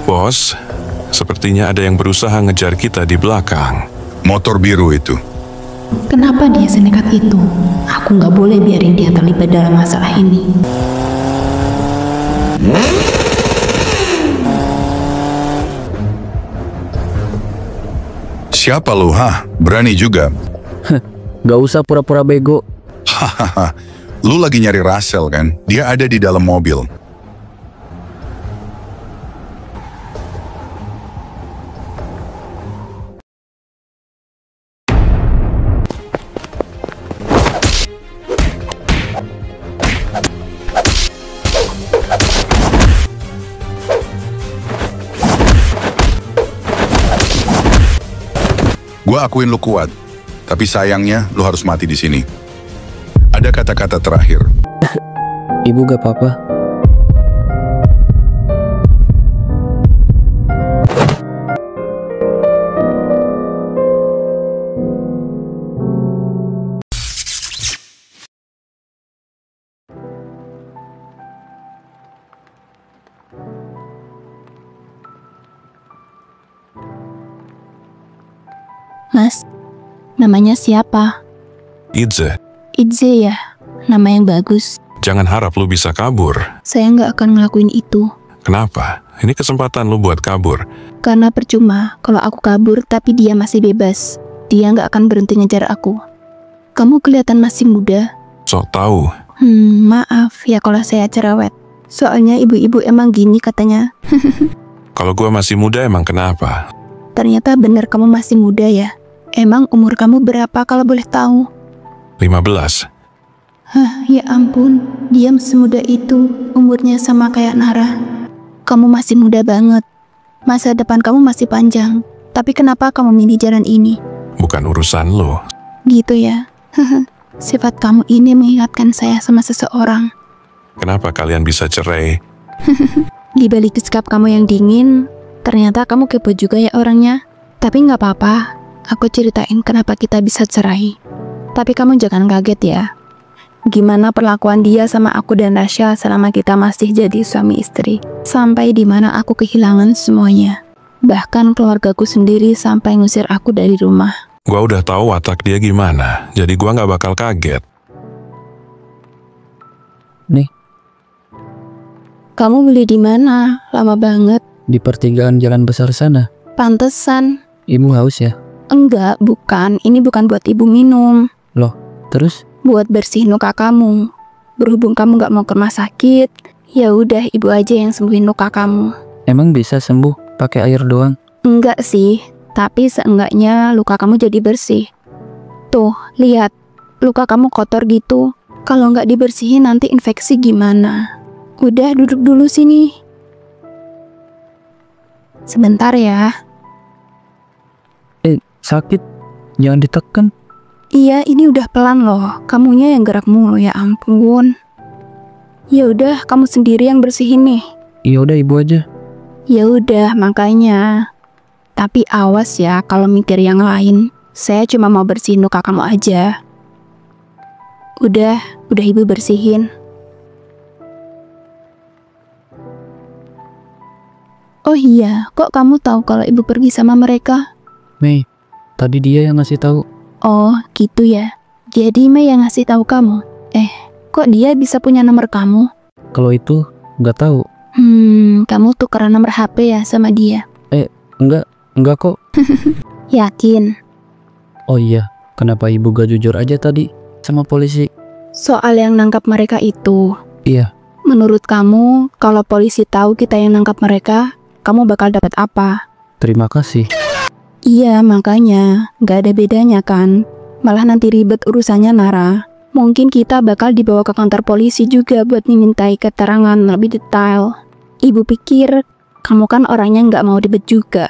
Bos, sepertinya ada yang berusaha ngejar kita di belakang. Motor biru itu. Kenapa dia senekat itu? Aku nggak boleh biarin dia terlibat dalam masalah ini. Siapa lu, hah? Berani juga? Gak usah pura-pura bego. Hahaha. Lu lagi nyari Russell kan? Dia ada di dalam mobil. Gua akuin lu kuat, tapi sayangnya lu harus mati di sini. Ada kata-kata terakhir. Ibu gak apa-apa. Mas, namanya siapa? Idze, Idze ya? Nama yang bagus. jangan harap lu bisa kabur. Saya nggak akan ngelakuin itu. Kenapa? Ini kesempatan lu buat kabur. Karena percuma kalau aku kabur tapi dia masih bebas. Dia nggak akan berhenti ngejar aku. Kamu kelihatan masih muda. Sok tahu. Maaf ya kalau saya cerewet. Soalnya ibu-ibu emang gini katanya. Kalau gua masih muda emang kenapa? Ternyata bener kamu masih muda ya. Emang umur kamu berapa kalau boleh tahu? 15. Hah, ya ampun, dia semuda itu, umurnya sama kayak Nara. Kamu masih muda banget. Masa depan kamu masih panjang. Tapi kenapa kamu milih jalan ini? Bukan urusan lu. Gitu ya. Sifat kamu ini mengingatkan saya sama seseorang. Kenapa kalian bisa cerai? Di balik sikap kamu yang dingin, ternyata kamu kepo juga ya orangnya. Tapi nggak apa-apa. Aku ceritain kenapa kita bisa cerai. Tapi kamu jangan kaget ya. Gimana perlakuan dia sama aku dan Rasya selama kita masih jadi suami istri. Sampai dimana aku kehilangan semuanya. Bahkan keluargaku sendiri sampai ngusir aku dari rumah. Gua udah tahu watak dia gimana, jadi gua nggak bakal kaget. Nih, Kamu beli di mana? Lama banget. di pertigaan jalan besar sana. Pantesan. Ibu haus ya? Enggak, bukan. Ini bukan buat ibu minum. Loh, terus? Buat bersihin luka kamu. Berhubung kamu nggak mau ke rumah sakit, ya udah ibu aja yang sembuhin luka kamu. Emang bisa sembuh pakai air doang? Enggak sih, tapi seenggaknya luka kamu jadi bersih. Tuh, lihat. Luka kamu kotor gitu. Kalau nggak dibersihin nanti infeksi gimana? Udah, duduk dulu sini. Sebentar ya. Sakit? Jangan ditekan. Iya, ini udah pelan loh. Kamunya yang gerak mulu, ya ampun. Ya udah, kamu sendiri yang bersihin nih. Ya udah ibu aja. Ya udah, makanya. Tapi awas ya kalau mikir yang lain. Saya cuma mau bersihin luka kamu aja. Udah ibu bersihin. Oh iya, kok kamu tahu kalau ibu pergi sama mereka? Mei, tadi dia yang ngasih tahu. Oh, gitu ya. Jadi Mei yang ngasih tahu kamu. Kok dia bisa punya nomor kamu? Kalau itu nggak tahu. Kamu tukeran nomor HP ya sama dia? Enggak kok. Yakin? Oh iya, kenapa ibu gak jujur aja tadi sama polisi? Soal yang nangkap mereka itu. Iya. Menurut kamu, kalau polisi tahu kita yang nangkap mereka, kamu bakal dapat apa? Terima kasih. Iya, makanya. Gak ada bedanya kan? Malah nanti ribet urusannya, Nara. Mungkin kita bakal dibawa ke kantor polisi juga buat dimintai keterangan lebih detail. Ibu pikir, kamu kan orangnya nggak mau ribet juga.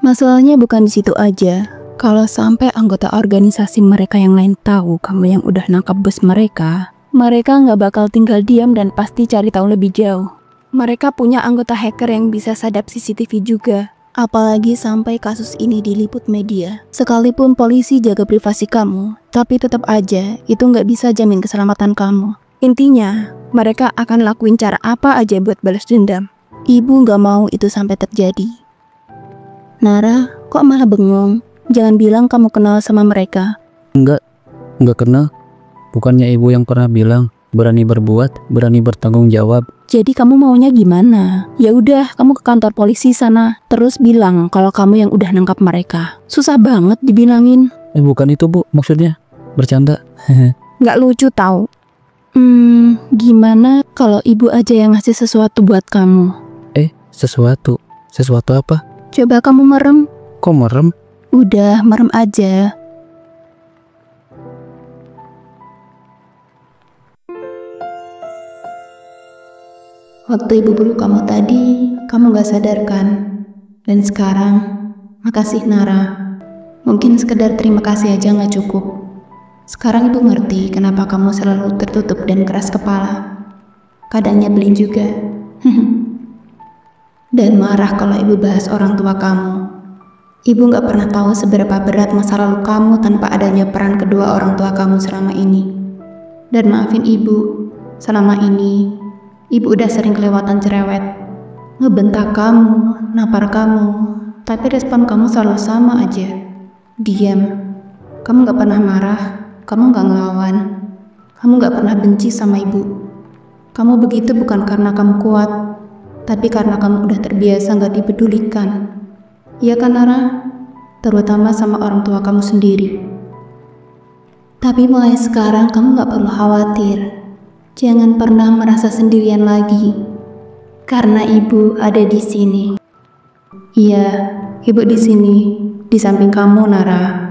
Masalahnya bukan di situ aja. Kalau sampai anggota organisasi mereka yang lain tahu kamu yang udah nangkap bos mereka nggak bakal tinggal diam dan pasti cari tahu lebih jauh. Mereka punya anggota hacker yang bisa sadap CCTV juga. Apalagi sampai kasus ini diliput media. Sekalipun polisi jaga privasi kamu, tapi tetap aja itu nggak bisa jamin keselamatan kamu. Intinya, mereka akan lakuin cara apa aja buat balas dendam. Ibu nggak mau itu sampai terjadi. Nara, kok malah bengong? Jangan bilang kamu kenal sama mereka. Enggak kenal. Bukannya ibu yang pernah bilang, berani berbuat, berani bertanggung jawab. Jadi kamu maunya gimana? Ya udah, kamu ke kantor polisi sana. Terus bilang kalau kamu yang udah nangkap mereka. Susah banget dibilangin. Bukan itu bu, maksudnya. Bercanda. Nggak lucu tau. Gimana kalau ibu aja yang ngasih sesuatu buat kamu? Sesuatu? Sesuatu apa? Coba kamu merem. Kok merem? Udah, merem aja. Waktu ibu peluk kamu tadi, kamu gak sadarkan. Dan sekarang, makasih Nara. Mungkin sekedar terima kasih aja gak cukup. Sekarang ibu ngerti kenapa kamu selalu tertutup dan keras kepala. Kadang nyebelin juga. Dan marah kalau ibu bahas orang tua kamu. Ibu gak pernah tahu seberapa berat masa lalu kamu tanpa adanya peran kedua orang tua kamu selama ini. Dan maafin ibu, selama ini ibu udah sering kelewatan cerewet. Ngebentak kamu, nampar kamu, tapi respon kamu selalu sama aja. Diam. Kamu gak pernah marah, kamu gak ngelawan. Kamu gak pernah benci sama ibu. Kamu begitu bukan karena kamu kuat, tapi karena kamu udah terbiasa gak dipedulikan. Iya kan Nara? Terutama sama orang tua kamu sendiri. Tapi mulai sekarang kamu gak perlu khawatir. Jangan pernah merasa sendirian lagi. Karena ibu ada di sini. Iya, ibu di sini, di samping kamu Nara.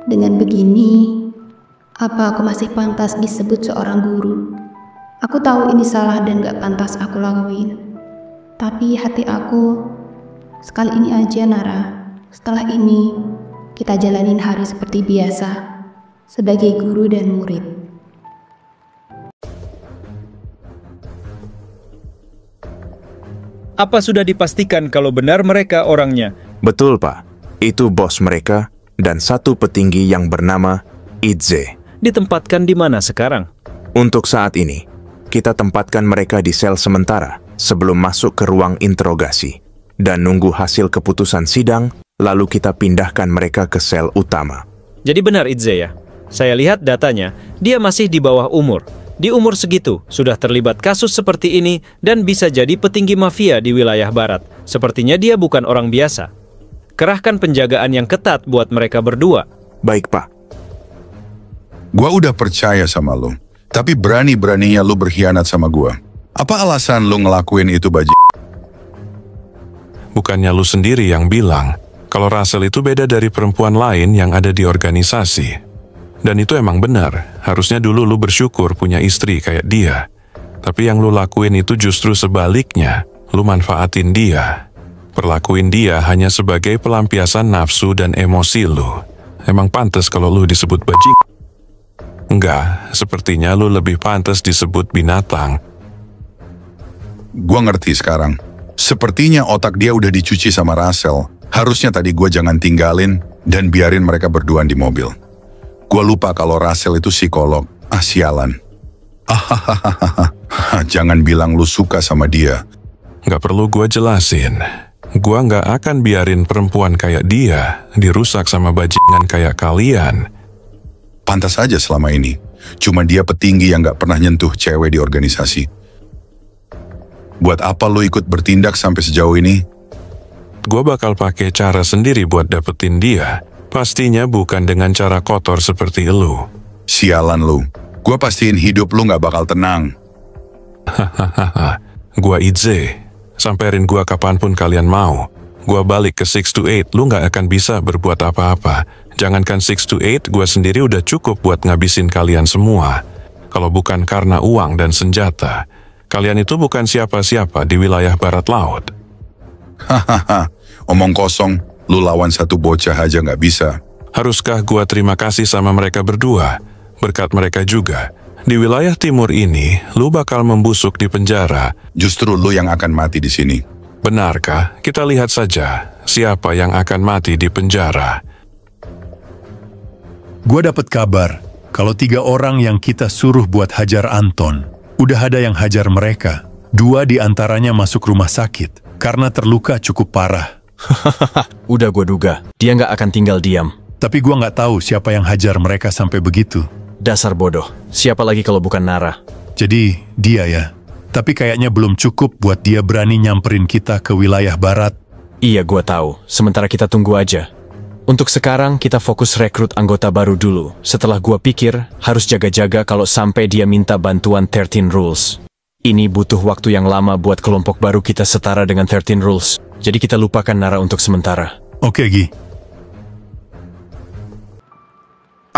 Dengan begini, apa aku masih pantas disebut seorang guru? Aku tahu ini salah dan gak pantas aku lakuin. Tapi hati aku, sekali ini aja Nara. Setelah ini, kita jalanin hari seperti biasa, sebagai guru dan murid. Apa sudah dipastikan kalau benar mereka orangnya? Betul, Pak. Itu bos mereka dan satu petinggi yang bernama Idze. Ditempatkan di mana sekarang? Untuk saat ini, kita tempatkan mereka di sel sementara sebelum masuk ke ruang interogasi dan nunggu hasil keputusan sidang, lalu kita pindahkan mereka ke sel utama. Jadi benar Idze ya? Saya lihat datanya, dia masih di bawah umur. Di umur segitu, sudah terlibat kasus seperti ini dan bisa jadi petinggi mafia di wilayah barat. Sepertinya dia bukan orang biasa. Kerahkan penjagaan yang ketat buat mereka berdua. Baik, Pak. Gua udah percaya sama lu, tapi berani-beraninya lu berkhianat sama gua. Apa alasan lu ngelakuin itu, Baji? Bukannya lu sendiri yang bilang kalau Russell itu beda dari perempuan lain yang ada di organisasi. Dan itu emang benar, harusnya dulu lu bersyukur punya istri kayak dia. Tapi yang lu lakuin itu justru sebaliknya, lu manfaatin dia. Perlakuin dia hanya sebagai pelampiasan nafsu dan emosi lu. Emang pantas kalau lu disebut bajing? Enggak, sepertinya lu lebih pantas disebut binatang. Gua ngerti sekarang. Sepertinya otak dia udah dicuci sama Russell. Harusnya tadi gua jangan tinggalin dan biarin mereka berduaan di mobil. Gua lupa kalau Russell itu psikolog. Sialan. Jangan bilang lu suka sama dia. Nggak perlu gua jelasin. Gua nggak akan biarin perempuan kayak dia dirusak sama bajingan kayak kalian. Pantas aja selama ini. Cuma dia petinggi yang gak pernah nyentuh cewek di organisasi. Buat apa lu ikut bertindak sampai sejauh ini? Gua bakal pakai cara sendiri buat dapetin dia. Pastinya bukan dengan cara kotor seperti elu. Sialan lu. Gua pastiin hidup lu gak bakal tenang. Hahaha. Gua Idze. Samperin gua kapanpun kalian mau. Gua balik ke 628, lu gak akan bisa berbuat apa-apa. Jangankan 628, gua sendiri udah cukup buat ngabisin kalian semua. Kalau bukan karena uang dan senjata, kalian itu bukan siapa-siapa di wilayah barat laut. Hahaha, omong kosong, lu lawan satu bocah aja gak bisa. Haruskah gua terima kasih sama mereka berdua? Berkat mereka juga, Di wilayah timur ini, lu bakal membusuk di penjara. Justru lu yang akan mati di sini. Benarkah? Kita lihat saja siapa yang akan mati di penjara. Gua dapat kabar kalau 3 orang yang kita suruh buat hajar Anton, udah ada yang hajar mereka. 2 di antaranya masuk rumah sakit karena terluka cukup parah. Udah gue duga, dia nggak akan tinggal diam. Tapi gua nggak tahu siapa yang hajar mereka sampai begitu. Dasar bodoh, siapa lagi kalau bukan Nara? Jadi dia ya. Tapi kayaknya belum cukup buat dia berani nyamperin kita ke wilayah barat. Iya gue tahu, sementara kita tunggu aja. Untuk sekarang kita fokus rekrut anggota baru dulu. Setelah gua pikir, harus jaga-jaga kalau sampai dia minta bantuan 13 Rules. Ini butuh waktu yang lama buat kelompok baru kita setara dengan 13 Rules. Jadi kita lupakan Nara untuk sementara. Oke, Gi.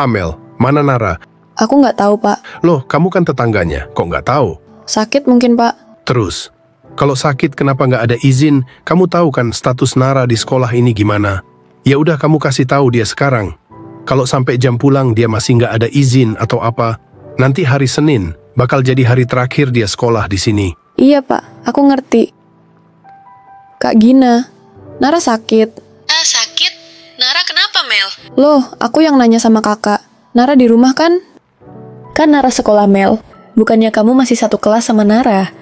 Amel, mana Nara? Aku nggak tahu, Pak. Loh, kamu kan tetangganya, kok nggak tahu? Sakit mungkin, Pak. Terus, kalau sakit kenapa nggak ada izin? Kamu tahu kan status Nara di sekolah ini gimana? Ya udah kamu kasih tahu dia sekarang. Kalau sampai jam pulang dia masih nggak ada izin atau apa, nanti hari Senin bakal jadi hari terakhir dia sekolah di sini. Iya, Pak. Aku ngerti. Kak Gina, Nara sakit. Sakit? Nara kenapa, Mel? Loh, aku yang nanya sama kakak. Nara di rumah kan? Kan Nara sekolah, Mel. Bukannya kamu masih satu kelas sama Nara?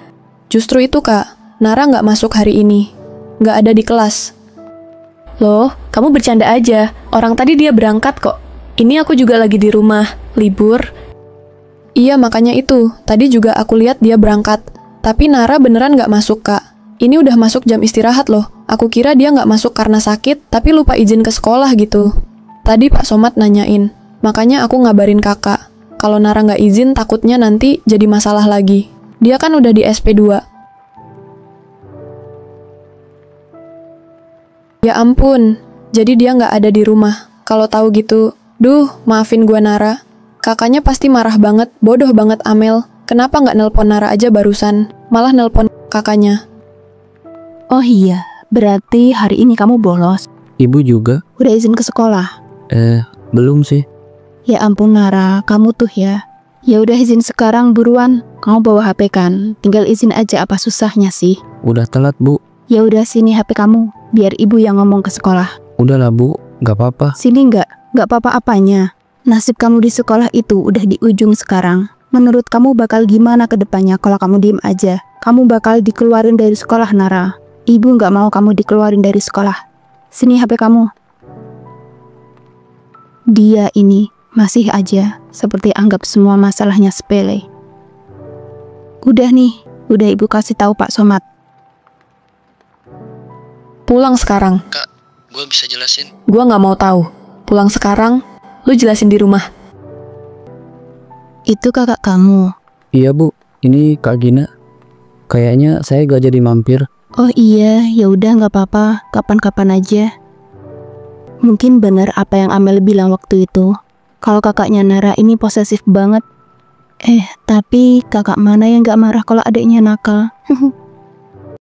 Justru itu, Kak. Nara nggak masuk hari ini. Nggak ada di kelas. Loh, kamu bercanda aja. Orang tadi dia berangkat kok. Ini aku juga lagi di rumah, libur. Iya, makanya itu. Tadi juga aku lihat dia berangkat. Tapi Nara beneran nggak masuk, Kak. Ini udah masuk jam istirahat loh. Aku kira dia nggak masuk karena sakit, tapi lupa izin ke sekolah gitu. Tadi Pak Somad nanyain. Makanya aku ngabarin kakak. Kalau Nara nggak izin, takutnya nanti jadi masalah lagi. Dia kan udah di SP2. Ya ampun, jadi dia nggak ada di rumah. Kalau tahu gitu, duh, maafin gua Nara. Kakaknya pasti marah banget, bodoh banget Amel. Kenapa nggak nelpon Nara aja barusan, malah nelpon kakaknya. Oh iya, berarti hari ini kamu bolos. Ibu juga? Udah izin ke sekolah? Belum sih. Ya ampun Nara, kamu tuh ya. Ya udah izin sekarang buruan. Kamu bawa HP kan? Tinggal izin aja, apa susahnya sih? Udah telat, Bu. Ya udah sini HP kamu, biar ibu yang ngomong ke sekolah. Udahlah, Bu. Gak apa-apa. Sini nggak apa-apa apanya. Nasib kamu di sekolah itu udah di ujung sekarang. Menurut kamu bakal gimana ke depannya kalau kamu diem aja? Kamu bakal dikeluarin dari sekolah, Nara. Ibu nggak mau kamu dikeluarin dari sekolah. Sini HP kamu. Dia ini masih aja seperti anggap semua masalahnya sepele. Udah nih, udah ibu kasih tahu Pak Somad. Pulang sekarang. Kak, gue bisa jelasin. Gua nggak mau tahu. Pulang sekarang, lu jelasin di rumah. Itu kakak kamu. Iya, Bu. Ini Kak Gina. Kayaknya saya gak jadi mampir. Oh iya, ya udah nggak apa-apa, kapan-kapan aja. Mungkin benar apa yang Amel bilang waktu itu. Kalau kakaknya Nara ini posesif banget. Tapi kakak mana yang nggak marah kalau adiknya nakal?